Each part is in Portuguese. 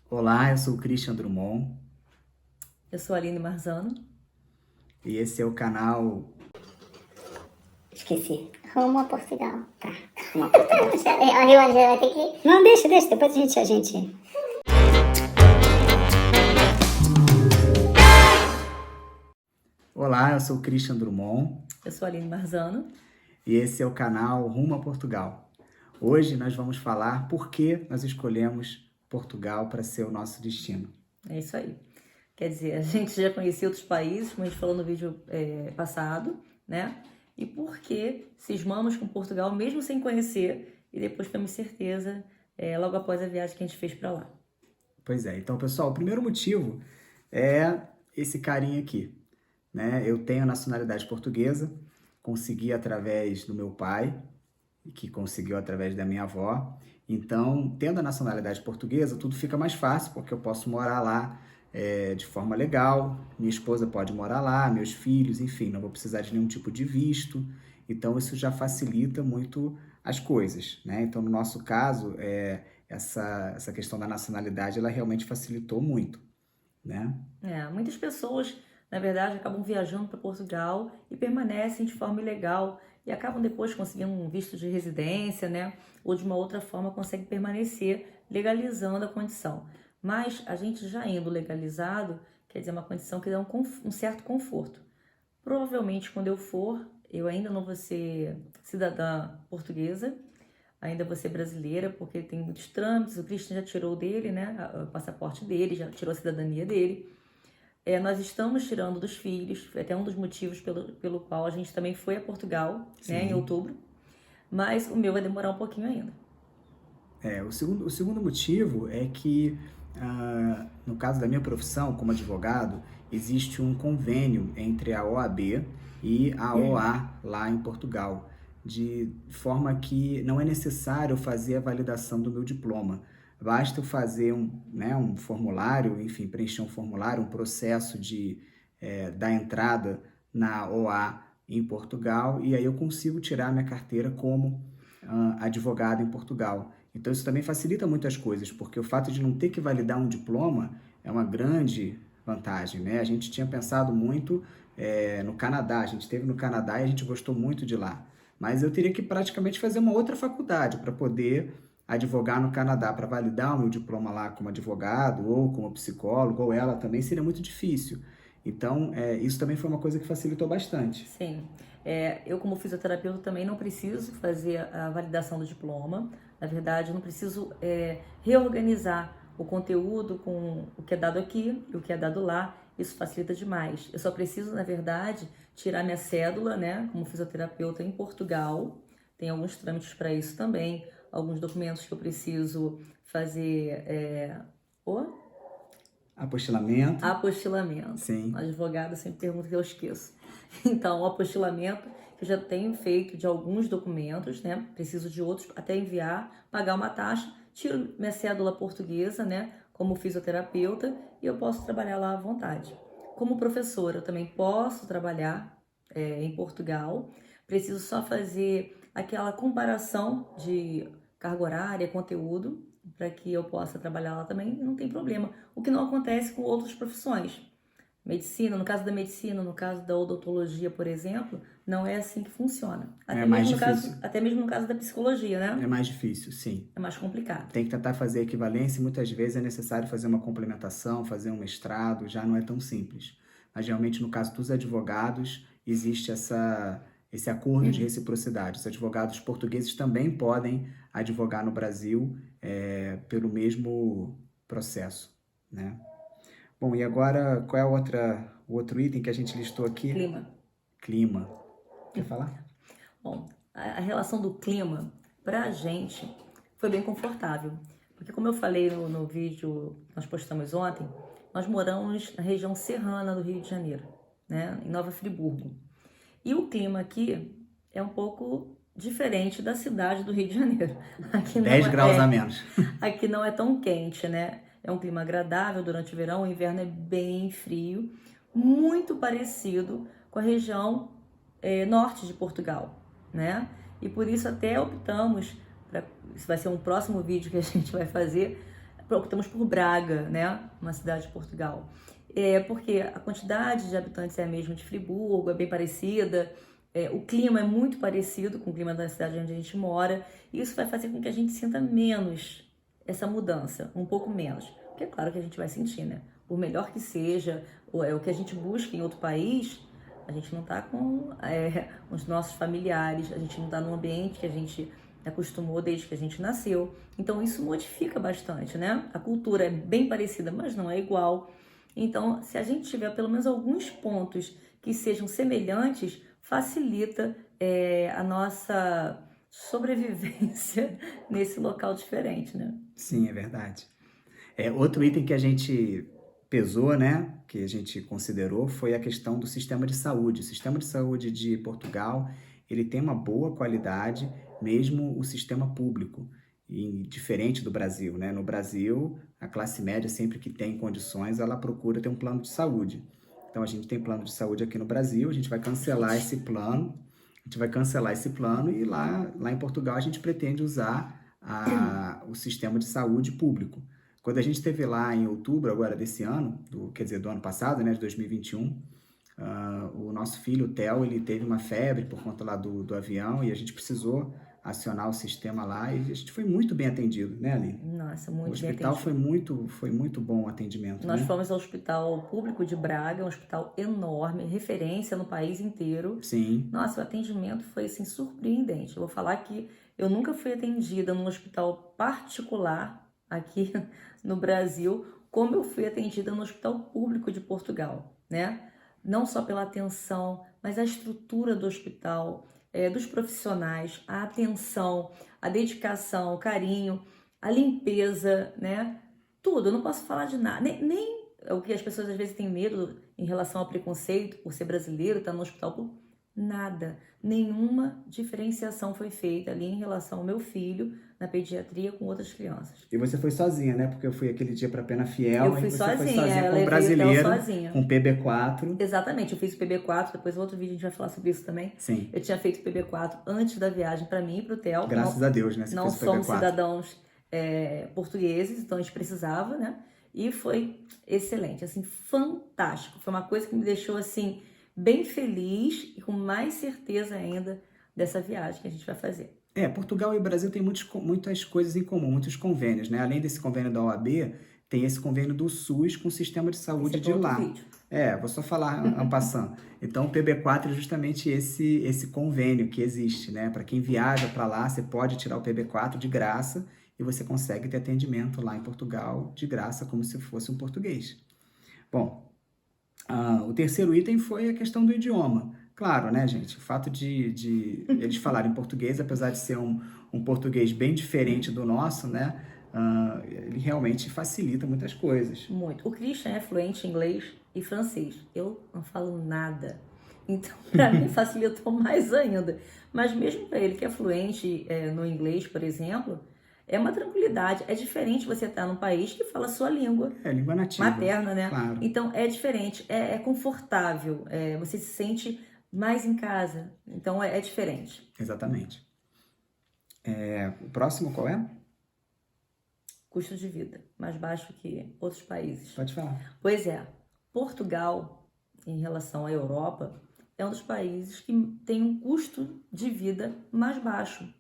Olá, eu sou o Christian Drummond Eu sou a Aline Marzano. e esse é o canal. Esqueci. Rumo a Portugal. Tá. Rumo a Portugal. A Rio vai ter que. Não, deixa. Depois a gente. Olá, eu sou o Christian Drummond Eu sou a Aline Marzano. e esse é o canal Rumo a Portugal. Hoje nós vamos falar por que nós escolhemos Portugal para ser o nosso destino. É isso aí. Quer dizer, a gente já conhecia outros países, como a gente falou no vídeo passado, né? E por que cismamos com Portugal, mesmo sem conhecer, e depois temos certeza, logo após a viagem que a gente fez para lá. Pois é, então pessoal, o primeiro motivo é esse carinha aqui, né? Eu tenho nacionalidade portuguesa, consegui através do meu pai, que conseguiu através da minha avó. Então, tendo a nacionalidade portuguesa, tudo fica mais fácil, porque eu posso morar lá de forma legal, minha esposa pode morar lá, meus filhos, enfim, não vou precisar de nenhum tipo de visto. Então, isso já facilita muito as coisas, né? Então, no nosso caso, essa questão da nacionalidade, ela realmente facilitou muito, né? Muitas pessoas, na verdade, acabam viajando para Portugal e permanecem de forma ilegal e acabam depois conseguindo um visto de residência, né? Ou de uma outra forma conseguem permanecer legalizando a condição. Mas a gente já indo legalizado, quer dizer, uma condição que dá um certo conforto. Provavelmente, quando eu for, eu ainda não vou ser cidadã portuguesa, ainda vou ser brasileira, porque tem muitos trâmites, o Christian já tirou dele, né? O passaporte dele, já tirou a cidadania dele. Nós estamos tirando dos filhos, foi até um dos motivos pelo qual a gente também foi a Portugal, né, em Sim. outubro, mas o meu vai demorar um pouquinho ainda. O segundo motivo é que, no caso da minha profissão como advogado, existe um convênio entre a OAB e a OA lá em Portugal, de forma que não é necessário fazer a validação do meu diploma. Basta eu fazer um formulário, enfim, preencher um formulário, um processo da entrada na OA em Portugal, e aí eu consigo tirar minha carteira como advogado em Portugal. Então isso também facilita muitas coisas, porque o fato de não ter que validar um diploma é uma grande vantagem, né? A gente tinha pensado muito no Canadá, a gente esteve no Canadá e a gente gostou muito de lá. Mas eu teria que praticamente fazer uma outra faculdade para poder advogar no Canadá, para validar o meu diploma lá como advogado ou como psicólogo, ou ela também seria muito difícil. Então, isso também foi uma coisa que facilitou bastante. Sim, eu como fisioterapeuta também não preciso fazer a validação do diploma, na verdade eu não preciso reorganizar o conteúdo com o que é dado aqui e o que é dado lá, isso facilita demais. Eu só preciso, na verdade, tirar minha cédula, né, como fisioterapeuta em Portugal, tem alguns trâmites para isso também, alguns documentos que eu preciso fazer, o Apostilamento, apostilamento. O sim. advogado sempre pergunta que eu esqueço. Então, o apostilamento que eu já tenho feito de alguns documentos, né? Preciso de outros até enviar, pagar uma taxa, tiro minha cédula portuguesa, né? Como fisioterapeuta e eu posso trabalhar lá à vontade. Como professora, eu também posso trabalhar em Portugal. Preciso só fazer aquela comparação de carga horária, conteúdo, para que eu possa trabalhar lá também, não tem problema. O que não acontece com outras profissões. Medicina, no caso da medicina, no caso da odontologia, por exemplo, não é assim que funciona. É mais difícil. Até mesmo no caso da psicologia, É né? mais difícil, sim. É mais complicado. Tem que tentar fazer a equivalência e muitas vezes é necessário fazer uma complementação, fazer um mestrado, já não é tão simples. Mas realmente no caso dos advogados, existe esse acordo de reciprocidade. Os advogados portugueses também podem advogar no Brasil pelo mesmo processo, né? Bom, e agora qual é o outro item que a gente listou aqui? Clima. Clima. Quer falar? Bom, a relação do clima, pra gente, foi bem confortável. Porque como eu falei no vídeo que nós postamos ontem, nós moramos na região serrana do Rio de Janeiro, né? Em Nova Friburgo. E o clima aqui é um pouco diferente da cidade do Rio de Janeiro. Aqui não 10 graus a menos. aqui não é tão quente, né? É um clima agradável durante o verão, o inverno é bem frio, muito parecido com a região norte de Portugal, né? E por isso até optamos, isso vai ser um próximo vídeo que a gente vai fazer, optamos por Braga, né? Uma cidade de Portugal. Porque a quantidade de habitantes é a mesma de Friburgo, é bem parecida, o clima é muito parecido com o clima da cidade onde a gente mora, e isso vai fazer com que a gente sinta menos essa mudança, um pouco menos. Porque é claro que a gente vai sentir, né? Por melhor que seja, o que a gente busca em outro país, a gente não está com os nossos familiares, a gente não está num ambiente que a gente acostumou desde que a gente nasceu. Então isso modifica bastante, né? A cultura é bem parecida, mas não é igual. Então, se a gente tiver pelo menos alguns pontos que sejam semelhantes, facilita a nossa sobrevivência nesse local diferente, né? Sim, é verdade. Outro item que a gente pesou, né, que a gente considerou, foi a questão do sistema de saúde. O sistema de saúde de Portugal, ele tem uma boa qualidade, mesmo o sistema público, e diferente do Brasil, né? No Brasil, a classe média, sempre que tem condições, ela procura ter um plano de saúde. Então, a gente tem plano de saúde aqui no Brasil, a gente vai cancelar esse plano, e lá em Portugal a gente pretende usar o sistema de saúde público. Quando a gente esteve lá em outubro agora desse ano, do ano passado, né, de 2021, o nosso filho, o Theo, ele teve uma febre por conta lá do avião e a gente precisou acionar o sistema lá e a gente foi muito bem atendido, né, Aline? Nossa, O muito bem hospital atendido. foi muito bom o atendimento, Nós né? fomos ao Hospital Público de Braga, um hospital enorme, referência no país inteiro. Sim, Nossa, o atendimento foi assim surpreendente. Eu vou falar que eu nunca fui atendida num hospital particular aqui no Brasil, como eu fui atendida no Hospital Público de Portugal, né? Não só pela atenção, mas a estrutura do hospital, dos profissionais, a atenção, a dedicação, o carinho, a limpeza, né? Tudo, eu não posso falar de nada, nem o que as pessoas às vezes têm medo em relação ao preconceito por ser brasileiro, estar no hospital público. Nada, nenhuma diferenciação foi feita ali em relação ao meu filho na pediatria com outras crianças. e você foi sozinha, né? Porque eu fui aquele dia para Penafiel, Eu aí fui você foi sozinha, sozinha eu com o levei o Theo brasileiro, sozinha. com PB4. Exatamente, eu fiz o PB4, depois outro vídeo a gente vai falar sobre isso também. Sim, Eu tinha feito o PB4 antes da viagem para mim e para o Theo. graças a Deus, né? Você Não fez o somos PB4. cidadãos portugueses, então a gente precisava, né? E foi excelente, assim, fantástico. Foi uma coisa que me deixou, assim, bem feliz e com mais certeza ainda dessa viagem que a gente vai fazer. Portugal e o Brasil têm muitas coisas em comum, muitos convênios, né? Além desse convênio da OAB, tem esse convênio do SUS com o sistema de saúde Esse é de para outro lá. vídeo. Vou só falar en passant. Então, o PB4 é justamente esse convênio que existe, né? Para quem viaja para lá, você pode tirar o PB4 de graça e você consegue ter atendimento lá em Portugal de graça, como se fosse um português. Bom, o terceiro item foi a questão do idioma. Claro, né, gente? O fato de eles falarem português, apesar de ser um português bem diferente do nosso, né? Ele realmente facilita muitas coisas. Muito. O Christian é fluente em inglês e francês. Eu não falo nada. Então, para mim, facilitou mais ainda. Mas mesmo para ele que é fluente no inglês, por exemplo, é uma tranquilidade. É diferente você estar num país que fala a sua língua Língua nativa. materna, né? Claro. Então, é diferente, é confortável, você se sente mais em casa. Então, é diferente. Exatamente. O próximo qual é? Custo de vida mais baixo que outros países. Pode falar. Pois é, Portugal, em relação à Europa, é um dos países que tem um custo de vida mais baixo.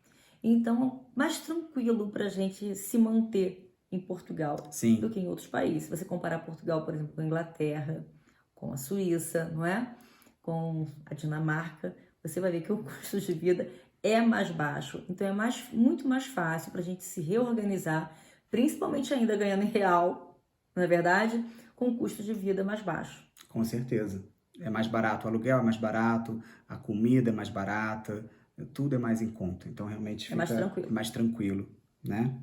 Então, mais tranquilo para a gente se manter em Portugal Sim. do que em outros países. Se você comparar Portugal, por exemplo, com a Inglaterra, com a Suíça, não é? Com a Dinamarca, você vai ver que o custo de vida é mais baixo. Então, é muito mais fácil para a gente se reorganizar, principalmente ainda ganhando em real, não é verdade? Com um custo de vida mais baixo. Com certeza. É mais barato, o aluguel é mais barato, a comida é mais barata, tudo é mais em conta. Então, realmente fica mais tranquilo, né?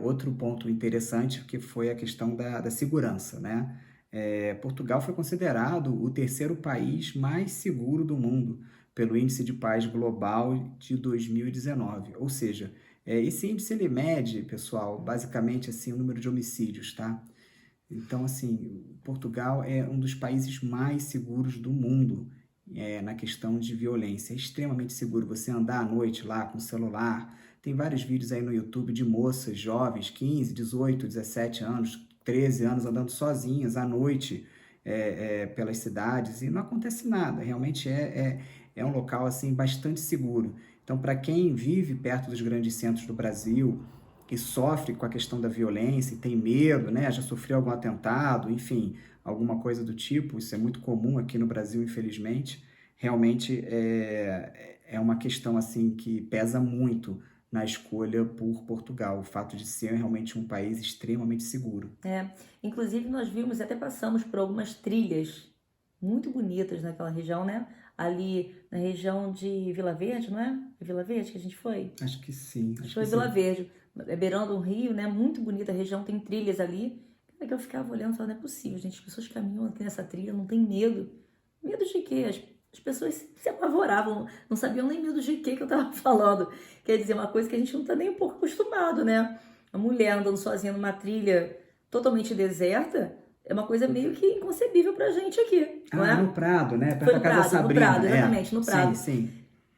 Outro ponto interessante que foi a questão da segurança, né? Portugal foi considerado o terceiro país mais seguro do mundo pelo Índice de Paz Global de 2019. Ou seja, esse índice ele mede, pessoal, basicamente assim, o número de homicídios, tá? Então, assim, Portugal é um dos países mais seguros do mundo na questão de violência. É extremamente seguro você andar à noite lá com o celular, Tem vários vídeos aí no YouTube de moças jovens, 15, 18, 17 anos, 13 anos, andando sozinhas à noite pelas cidades e não acontece nada. Realmente é um local assim bastante seguro. Então, para quem vive perto dos grandes centros do Brasil, que sofre com a questão da violência e tem medo, né? Já sofreu algum atentado, enfim, alguma coisa do tipo, isso é muito comum aqui no Brasil, infelizmente. Realmente é uma questão assim que pesa muito na escolha por Portugal, o fato de ser realmente um país extremamente seguro. Inclusive nós vimos, até passamos por algumas trilhas muito bonitas naquela região, né? Ali na região de Vila Verde, não é? É Vila Verde que a gente foi? Acho que sim. Acho que foi Vila Verde, beirando um rio, né? Muito bonita a região, tem trilhas ali. É que eu ficava olhando e falava, não é possível, gente, as pessoas caminham aqui nessa trilha, não tem medo. Medo de quê? As pessoas se apavoravam, não sabiam nem medo de quê que eu tava falando. Quer dizer, uma coisa que a gente não tá nem um pouco acostumado, né? A mulher andando sozinha numa trilha totalmente deserta é uma coisa meio que inconcebível pra gente aqui, não é? No Prado, né? Perto Foi da no casa da Prado, no Sabrina. Prado, exatamente, no Prado. Sim.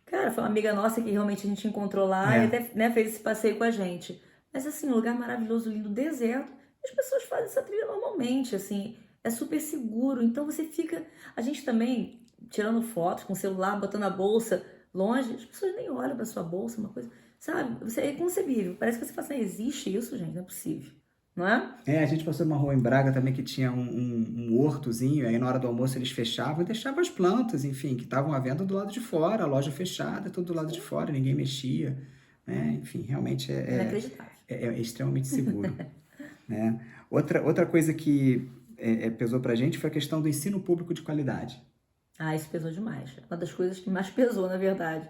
Cara, foi uma amiga nossa que realmente a gente encontrou lá e até, né, fez esse passeio com a gente. Mas assim, um lugar maravilhoso, lindo, deserto. As pessoas fazem essa trilha normalmente, assim, é super seguro. Então você fica... A gente também, tirando fotos com o celular, botando a bolsa longe, as pessoas nem olham pra sua bolsa, uma coisa... Sabe? É inconcebível. Parece que você fala assim, existe isso, gente? Não é possível. Não é? A gente passou numa rua em Braga também que tinha um hortozinho, aí na hora do almoço eles fechavam e deixavam as plantas, enfim, que estavam à venda do lado de fora, a loja fechada, tudo do lado de fora, ninguém mexia, né? Enfim, realmente Inacreditável. é extremamente seguro, né? Outra coisa que pesou pra gente foi a questão do ensino público de qualidade. Isso pesou demais. Uma das coisas que mais pesou, na verdade,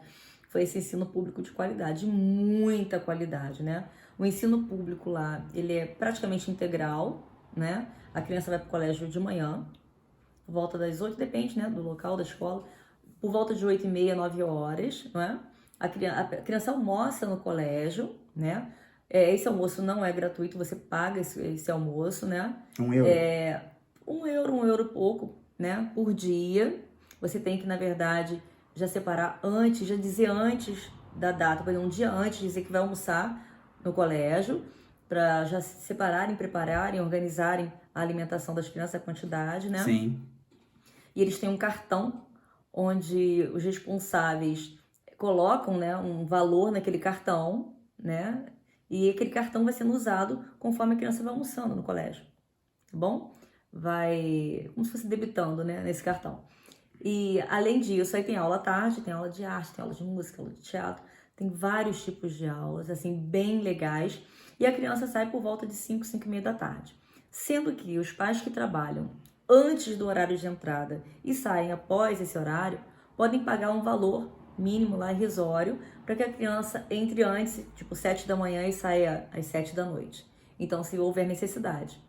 foi esse ensino público de qualidade, muita qualidade, né? O ensino público lá, ele é praticamente integral, né? A criança vai para o colégio de manhã, por volta das 8, depende, né, do local da escola, por volta de 8h30, 9 horas, não é? A criança almoça no colégio, né? Esse almoço não é gratuito, você paga esse almoço, né? €1. €1 e pouco, né? Por dia. Você tem que, na verdade, já separar antes, já dizer antes da data, por exemplo, um dia antes, dizer que vai almoçar no colégio, para já se separarem, prepararem, organizarem a alimentação das crianças, a quantidade, né? Sim. E eles têm um cartão onde os responsáveis colocam, né, um valor naquele cartão, né? E aquele cartão vai sendo usado conforme a criança vai almoçando no colégio, tá bom? Vai como se fosse debitando, né, nesse cartão. E além disso, aí tem aula à tarde, tem aula de arte, tem aula de música, aula de teatro, tem vários tipos de aulas, assim, bem legais. E a criança sai por volta de 5, 5h30 da tarde. Sendo que os pais que trabalham antes do horário de entrada e saem após esse horário, podem pagar um valor mínimo lá, irrisório, para que a criança entre antes, tipo 7 da manhã e saia às 7 da noite. Então, se houver necessidade.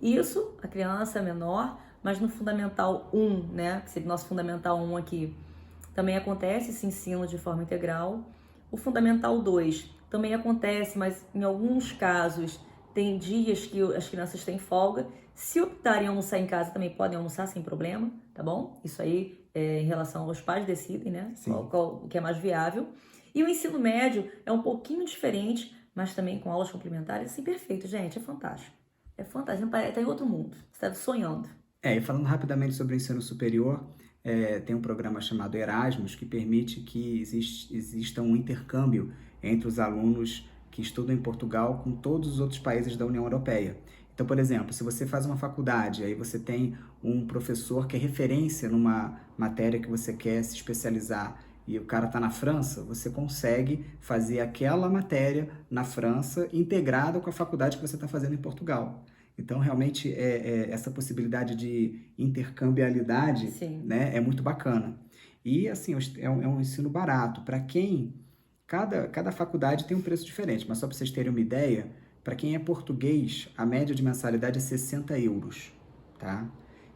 Isso, a criança menor, mas no Fundamental 1, né, que seria o nosso Fundamental 1 aqui, também acontece esse ensino de forma integral. O Fundamental 2 também acontece, mas em alguns casos tem dias que as crianças têm folga. Se optarem a almoçar em casa, também podem almoçar sem problema, tá bom? Isso aí, em relação aos pais, decidem, né? Qual que é mais viável. E o ensino médio é um pouquinho diferente, mas também com aulas complementares, assim, perfeito, gente, é fantástico. É fantástico, tá em outro mundo, você está sonhando. E falando rapidamente sobre o ensino superior, tem um programa chamado Erasmus que permite que exista um intercâmbio entre os alunos que estudam em Portugal com todos os outros países da União Europeia. Então, por exemplo, se você faz uma faculdade, aí você tem um professor que é referência numa matéria que você quer se especializar e o cara está na França, você consegue fazer aquela matéria na França integrada com a faculdade que você está fazendo em Portugal. Então, realmente, essa possibilidade de intercambialidade, né, é muito bacana. E, assim, é um ensino barato. Para quem... Cada faculdade tem um preço diferente, mas só para vocês terem uma ideia, para quem é português, a média de mensalidade é €60, tá?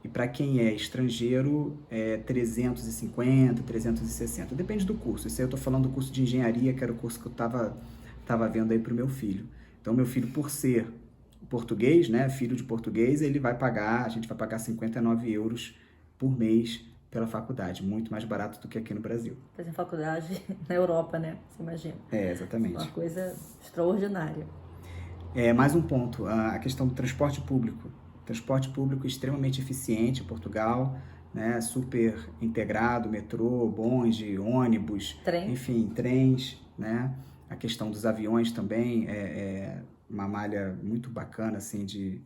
E para quem é estrangeiro, é 350, 360. Depende do curso. Isso aí eu estou falando do curso de engenharia, que era o curso que eu estava vendo aí para o meu filho. Então, meu filho, por ser português, né, filho de português, a gente vai pagar €59 por mês pela faculdade, muito mais barato do que aqui no Brasil. Fazer faculdade na Europa, né? Você imagina. Exatamente. Uma coisa extraordinária. Mais um ponto, a questão do transporte público. Transporte público extremamente eficiente em Portugal, né? Super integrado, metrô, bonde, ônibus, enfim, trens, né? A questão dos aviões também é uma malha muito bacana, assim, de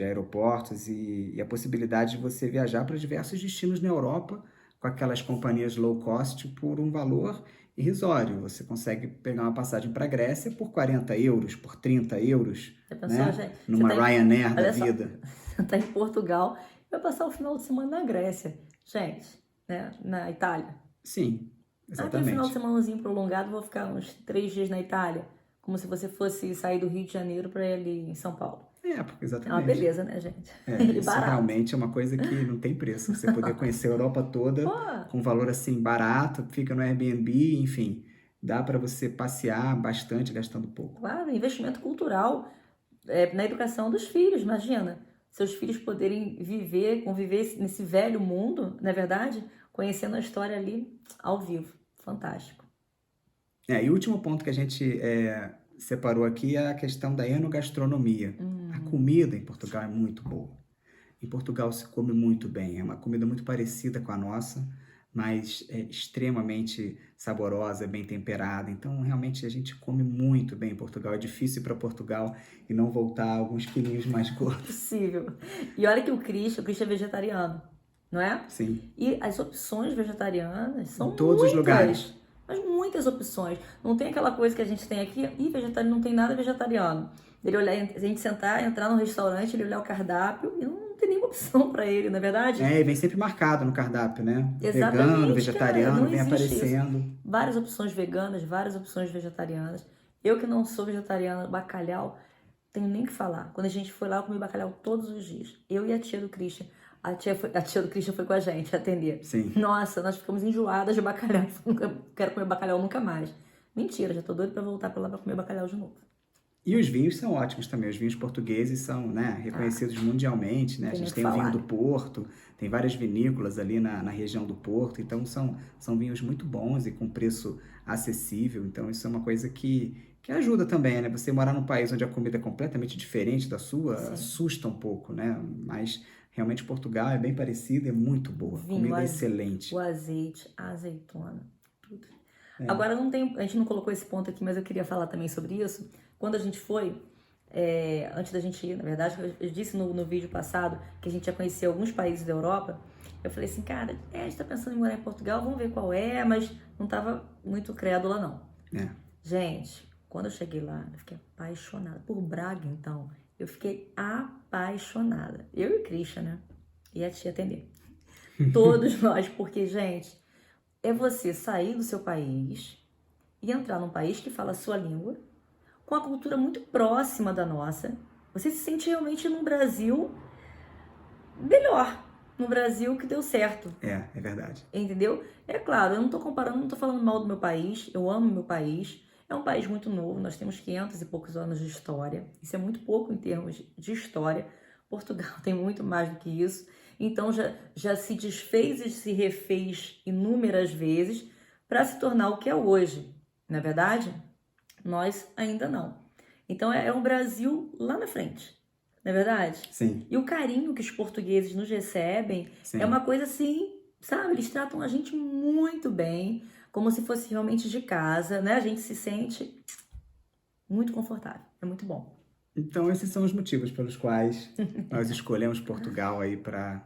aeroportos e a possibilidade de você viajar para diversos destinos na Europa com aquelas companhias low cost por um valor irrisório. Você consegue pegar uma passagem para a Grécia por 40 euros, por 30 euros, Você pensou, né? gente? Numa Ryanair da só, vida. Você está em Portugal e vai passar o final de semana na Grécia. Gente, né? Na Itália. Sim, exatamente. Aquele final de semanazinho prolongado, vou ficar uns 3 dias na Itália, como se você fosse sair do Rio de Janeiro para ir ali em São Paulo. Porque exatamente. É uma beleza, né, gente? E isso barato. Realmente é uma coisa que não tem preço. Você poder conhecer a Europa toda com valor assim barato, fica no Airbnb, enfim, dá para você passear bastante gastando pouco. Claro, investimento cultural na educação dos filhos, imagina. Seus filhos poderem conviver nesse velho mundo, não é verdade? Conhecendo a história ali ao vivo. Fantástico. E o último ponto que a gente separou aqui é a questão da enogastronomia. A comida em Portugal é muito boa. Em Portugal se come muito bem. É uma comida muito parecida com a nossa, mas é extremamente saborosa, bem temperada. Então, realmente, a gente come muito bem em Portugal. É difícil ir para Portugal e não voltar alguns quilinhos mais gordos. Possível. E olha que o Christian é vegetariano, não é? Sim. E as opções vegetarianas são em todos os lugares. Mas muitas opções. Não tem aquela coisa que a gente tem aqui, vegetariano, não tem nada vegetariano. Ele olhar, a gente sentar, entrar no restaurante, ele olhar o cardápio e não tem nenhuma opção para ele, não é verdade? E vem sempre marcado no cardápio, né? Exatamente, vegano, vegetariano, cara, vem aparecendo. Isso. Várias opções veganas, várias opções vegetarianas. Eu que não sou vegetariana, bacalhau, tenho nem que falar. Quando a gente foi lá, eu comi bacalhau todos os dias. Eu e a tia do Christian. A tia do Christian foi com a gente atender. Sim. Nossa, nós ficamos enjoadas de bacalhau. Nunca quero comer bacalhau nunca mais. Mentira, já tô doida pra voltar pra lá pra comer bacalhau de novo. E os vinhos são ótimos também. Os vinhos portugueses são, né, reconhecidos mundialmente, né? A gente tem o vinho do Porto, tem várias vinícolas ali na região do Porto. Então, são vinhos muito bons e com preço acessível. Então, isso é uma coisa que ajuda também, né? Você morar num país onde a comida é completamente diferente da sua, assusta um pouco, né? Mas realmente Portugal é bem parecido, é muito boa. Vinho, comida é excelente. O azeite, a azeitona, tudo. Agora, a gente não colocou esse ponto aqui, mas eu queria falar também sobre isso. Quando a gente foi, antes da gente ir, na verdade, eu disse no vídeo passado que a gente ia conhecer alguns países da Europa. Eu falei assim, cara, a gente tá pensando em morar em Portugal, vamos ver qual é, mas não tava muito crédula, não. Gente, quando eu cheguei lá, eu fiquei apaixonada. Por Braga, então, eu fiquei apaixonada. Eu e o Christian, né? E a tia atender. Todos nós, porque, gente, é você sair do seu país e entrar num país que fala a sua língua, com a cultura muito próxima da nossa. Você se sente realmente num Brasil melhor. Num Brasil que deu certo. É verdade. Entendeu? É claro, eu não tô comparando, não tô falando mal do meu país. Eu amo meu país. É um país muito novo, nós temos 500 e poucos anos de história. Isso é muito pouco em termos de história. Portugal tem muito mais do que isso. Então já se desfez e se refez inúmeras vezes para se tornar o que é hoje. Não é verdade? Nós ainda não. Então é um Brasil lá na frente. Não é verdade? Sim. E o carinho que os portugueses nos recebem é uma coisa assim, sabe? Eles tratam a gente muito bem, como se fosse realmente de casa, né? A gente se sente muito confortável. É muito bom. Então, esses são os motivos pelos quais nós escolhemos Portugal aí para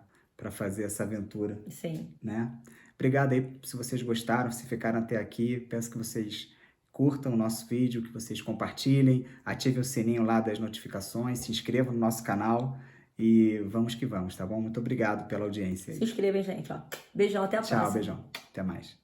fazer essa aventura. Sim. Né? Obrigado aí se vocês gostaram, se ficaram até aqui. Peço que vocês curtam o nosso vídeo, que vocês compartilhem, ativem o sininho lá das notificações, se inscrevam no nosso canal e vamos que vamos, tá bom? Muito obrigado pela audiência aí. Se inscrevem, gente. Beijão, até a próxima. Tchau, beijão. Até mais.